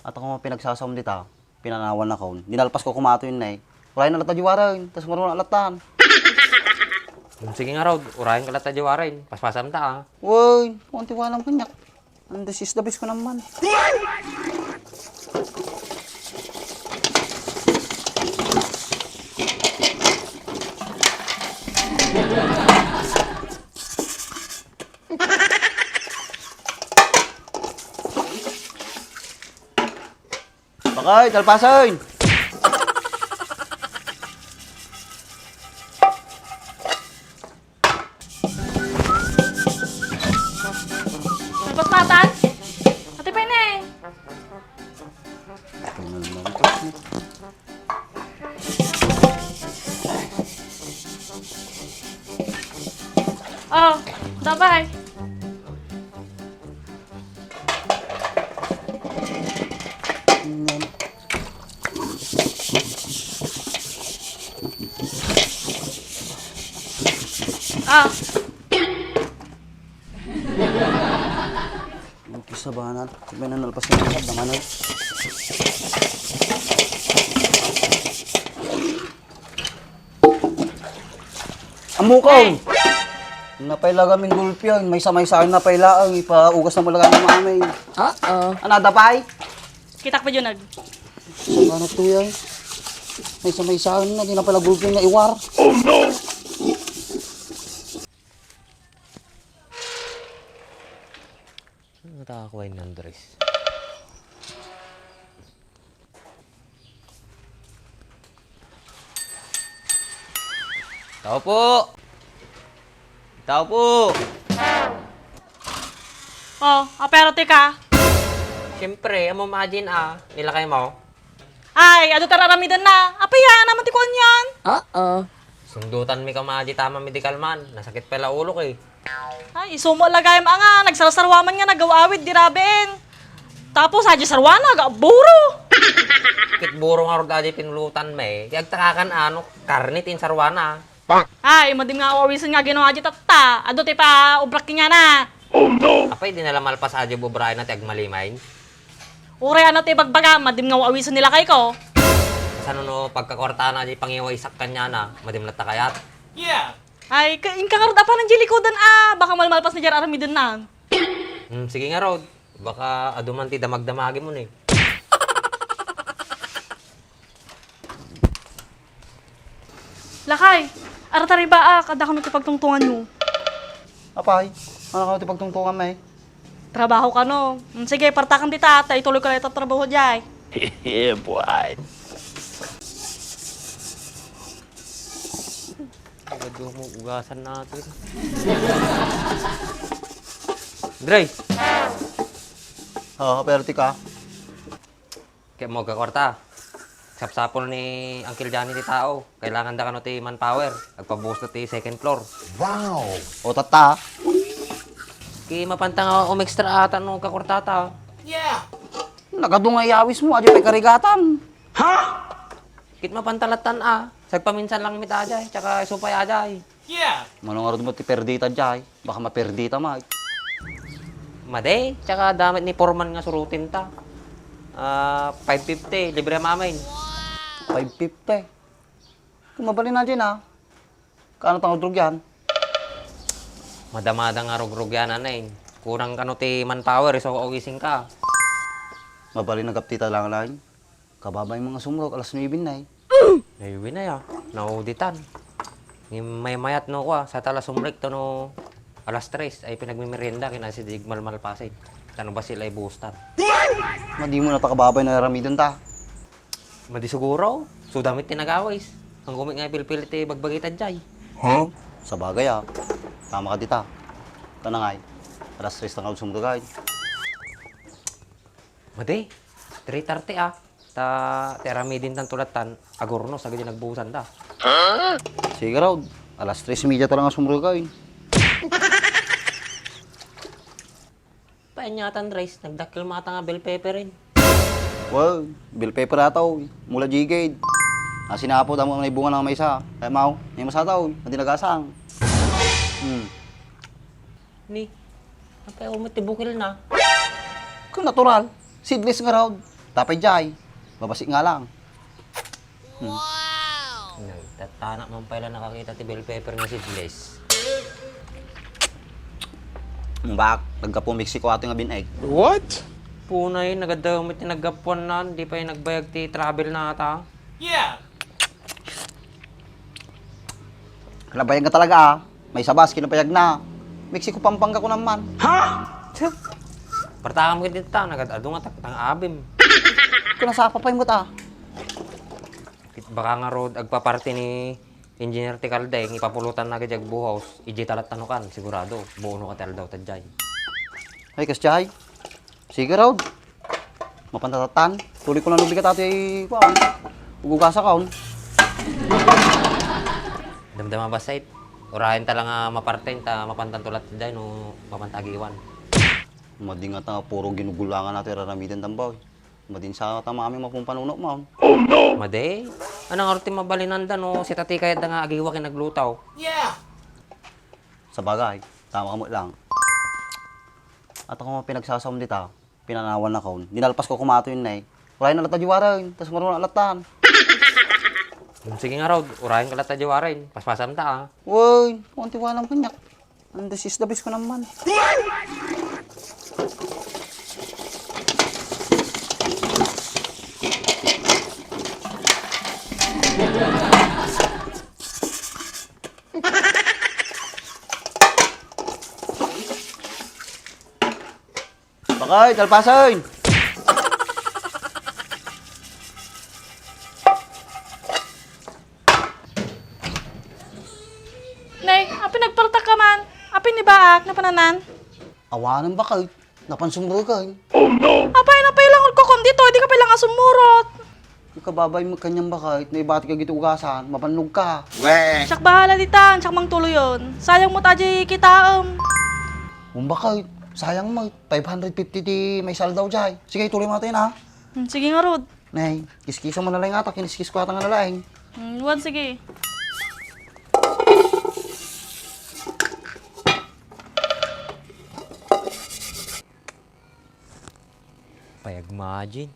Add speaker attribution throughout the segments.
Speaker 1: At ako pinagsasaom dita, pinanawan ako. Dinalpas ko kumato yun na eh. Wala na lata jiwaran, tas marunong alatan.
Speaker 2: Sige nga raw, urahin ka lata jawarin. Paspasan ta ah.
Speaker 1: Woy, konti walang kanyak. Ang desis dabis ko naman. Bakay, talpasan!
Speaker 3: Nagpatatan? Ate Pene! Oh, dabay. Ah,
Speaker 1: Kisa ba na? May nanalpas na naman naman eh. Amukaw! Napayla kaming gulpi yan. May samay sa akin napayla ang ipaugas na mulaga ng mga amin. Anada pa ay?
Speaker 3: kitak pa dyan nag.
Speaker 1: Ano to yan? May samay sa akin na di na pala gulpi nga iwar.
Speaker 2: Ano nakakuha yung Andres? Tao po! Tao po!
Speaker 3: Oh, apero ka.
Speaker 2: Siyempre, amo imagine nilakay mo.
Speaker 3: Ay, ado tararamidan na. Apaya, naman tikuan yan.
Speaker 2: Sundutan mi ka maji tama medical man. Nasakit pala ulo ko eh.
Speaker 3: Ay, isumo lagay mo nga. Nagsarasarwaman nga, nagawawid, dirabin. Tapos, hadya sarwana, buro.
Speaker 2: Kit buro nga ro dadi pinulutan me. Kaya takakan karnit in sarwana.
Speaker 3: Ay, madim nga awawisan nga ginawa hadya tatta. Ado pa ubrak niya na.
Speaker 2: Apay, di nala malpas adyo bubrayan na tiag malimain.
Speaker 3: Ure ano bagbaga, madim nga awawisan nila kay ko.
Speaker 2: Sano no pagkakorta na di pangiwa isak kanya na. Madim na takayat.
Speaker 3: Ay, inkakarod pa ng jilikodan baka malmalpas na dyan aramidan na.
Speaker 2: Sige nga Rod. Baka aduman ti damag-damagi mo ni.
Speaker 3: Lakay, aratari ba kada ka pagtungtungan mo?
Speaker 1: Apay, ano ka ito pagtungtungan may?
Speaker 3: Trabaho ka no. Sige, partakan di tata, ituloy ka na ito trabaho dyan.
Speaker 4: Yeah, boy.
Speaker 2: Agad mo ugasan natin. Dre!
Speaker 1: Oo, pero tika.
Speaker 2: Kaya mo kakorta. Sapsapol ni Uncle Johnny ti tao. Kailangan da kano ti manpower. Agpabuhos na ti second floor.
Speaker 1: O tata.
Speaker 2: Kaya mapantang extra ata no kakortata.
Speaker 1: Nakadungay awis mo, adyo pa'y karigatan.
Speaker 2: Kit mapantalatan Sagpaminsan lang mit ajay. Tsaka supay ajay.
Speaker 1: Manong mo ti perdita dyan. Baka maperdita mag.
Speaker 2: Made. Tsaka damit ni Foreman nga surutin ta. 550. Libre mamain.
Speaker 1: 550. Kung mabalin na dyan Kaano tang udrog yan?
Speaker 2: Madamada nga rogrog yan anayin. Kurang kano ti manpower. So ogising ka.
Speaker 1: Mabalin na kaptita lang lang. Kababay mga sumrok, alas 9 na
Speaker 2: Naiwi na ya. Nauditan. Ni may mayat no ko sa tala sumrek to no alas 3 ay pinagmimerienda kina si Digmal Malpasid. Tano ba sila ibustan?
Speaker 1: Madi mo na pakababay na ramidon ta.
Speaker 2: Madi siguro. So damit tinagawis. Ang gumit nga pilpilit bagbagitan jay.
Speaker 1: Sa bagay Tama ka dita. Kanangay. Alas 3 na sumrogay.
Speaker 2: Madi. 3:30 terami din tan tulatan. Agurno sa gadi nagbusan ta.
Speaker 1: Sige raw. Alas 3:30 talaga sumrogay.
Speaker 2: Paanyatan Dres, nagdakil mata nga bell pepperin.
Speaker 1: Well, bill paper ataw. Mula G-Gate. Sinapod ang mga bunga ng may isa. Kaya mau, may masataw. Hindi nagasang.
Speaker 2: Ni, napay umit tibukil na.
Speaker 1: Kung natural. Seedless nga raw. Tapay jay. Babasik nga lang.
Speaker 2: Nagtatanak man pala nakakita ti bell pepper nga seedless.
Speaker 1: Bak, nagkapo Mexico ato nga bineg.
Speaker 4: What?
Speaker 2: Punay, nagadamit yung naggapuan na, di pa yung nagbayag ti travel na ata.
Speaker 1: Kinabayag nga talaga ah. May sabas, kinapayag na. Mexico Pampanga ko naman.
Speaker 2: Partakam ka dito ta, nagadado nga tang abim.
Speaker 1: Kinasapa pa yung guta.
Speaker 2: Baka nga road, agpaparte ni Engineer Ticaldeng, ipapulutan na gajag buhaws, ijitalat tanukan, sigurado. Buono ka tel daw tadjay.
Speaker 1: Ay, kas jay. Sige raw. Mapantatatan. Tuloy ko na nubigat ato ay kuwan. Ugugasa kaon.
Speaker 2: Damdama ba site? Urahin ta lang nga maparten, ta mapantantulat tadjay no mapantagiwan.
Speaker 1: Madi nga ta, puro ginugulangan natin raramitan tambaw. Madin sa tamami mapumpanunok mo.
Speaker 2: Made, anang arti mabalinanda no, si tati kaya da nga agiwa kinaglutaw.
Speaker 1: Sa bagay, tama ka mo lang. At ako mga pinagsasaw dita, pinanawan na kaon. Dinalpas ko kumato yun na eh. Wala na lata jiwaran, tas marunong alatan.
Speaker 2: Sige nga road, urahin ka lang tadyawarin, paspasam ta ah.
Speaker 1: Uy, konti walang kanyak. Ang desis dabis ko naman. Bakay, talpasoy!
Speaker 3: Nay, apin nagpartak ka man. Apin ni Baak, napananan.
Speaker 1: Awanan bakay, napansumrugan.
Speaker 3: Apay, napailangon ko kom dito, di ka pailangan sumurot.
Speaker 1: Ikababay mo kanyang bakay, na ibati ka gitugasan, mapanlog ka.
Speaker 3: Siyak bahala ditan, siyak mang tuloy yun. Sayang mo taji kitaam.
Speaker 1: Kung bakay, sayang mo, 550 di may saldaw jay. Sige, tuloy mo natin ha.
Speaker 3: Sige nga, Rod.
Speaker 1: Nay, kiskisa mo na lang ata, kiniskis ko ata nga nalaing.
Speaker 3: Wan, sige.
Speaker 2: Payagmajin.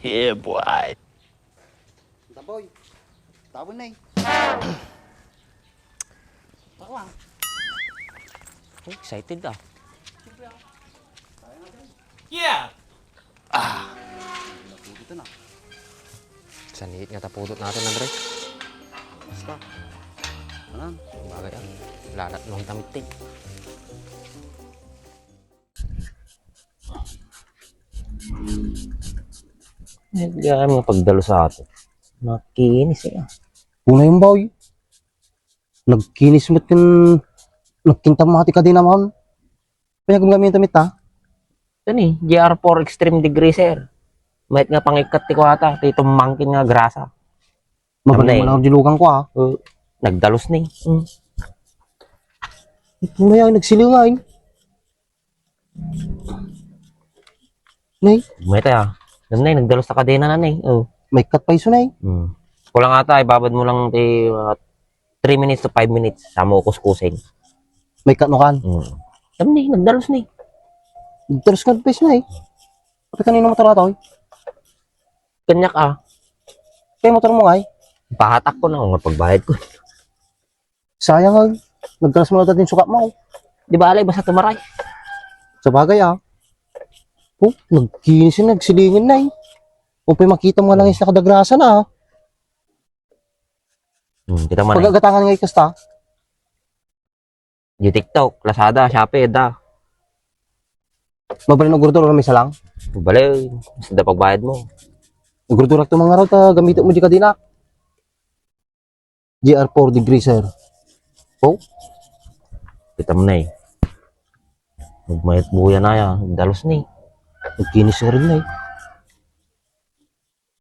Speaker 4: Yeah, boy.
Speaker 1: Taboy, tabon na eh. Tako lang.
Speaker 2: Excited ah.
Speaker 1: Dito na.
Speaker 2: Sanit nga tapudot natin, Andre.
Speaker 1: Basta. Ano?
Speaker 2: Bagay ah. Lalat nung tamitin.
Speaker 5: Nagkaya mga pagdalo sa ato. Makinis eh.
Speaker 1: Una yung boy. Nagkinis mo't yung nagkintamati ka din naman. Kaya gumgamit tamit ha.
Speaker 5: Ito ni, GR4 Extreme Degree sir. Mahit nga pangikat ti ko ata. Ito mangkin nga grasa.
Speaker 1: Mabalay mo lang ang dilugan ko ha.
Speaker 5: Nagdalos ni.
Speaker 1: Ito na yan, nagsilingain. Nay,
Speaker 5: Mahit ah. Nay, nagdalos sa kadena na nay.
Speaker 1: may cut pa iso na eh.
Speaker 5: Kulang ata, ibabad mo lang ti 3 minutes to 5 minutes. Sama ko kuskusin.
Speaker 1: May cut no kan.
Speaker 5: Sabi ni, nagdalos ni.
Speaker 1: Terus cut pa iso na eh. Kapag kanino motor ato eh.
Speaker 5: Kanyak ah.
Speaker 1: Kaya motor mo nga eh.
Speaker 5: Pahatak ko na kung pagbayad ko.
Speaker 1: Sayang ay. Nagkalas mo na dating sukat mo.
Speaker 5: Di ba alay, basta tumaray.
Speaker 1: Sa bagay ah. Oh, nagkinis yun, nagsilingin na eh. Kung pa'y makita mo lang is nakadagrasa na ah.
Speaker 5: Kita man eh.
Speaker 1: Pagagatangan nga ikasta.
Speaker 5: Di TikTok, Lazada, Shopee, da.
Speaker 1: Mabalin ang gurdura na may salang.
Speaker 5: Balay, basta da pagbayad mo.
Speaker 1: Ang gurdura ito mga raw, gamitin mo di ka din ah. GR4 degree sir. Oh,
Speaker 5: Kita mo na eh. Magmayat buya na yan. Dalos na eh.
Speaker 1: nagkinis na rin na eh.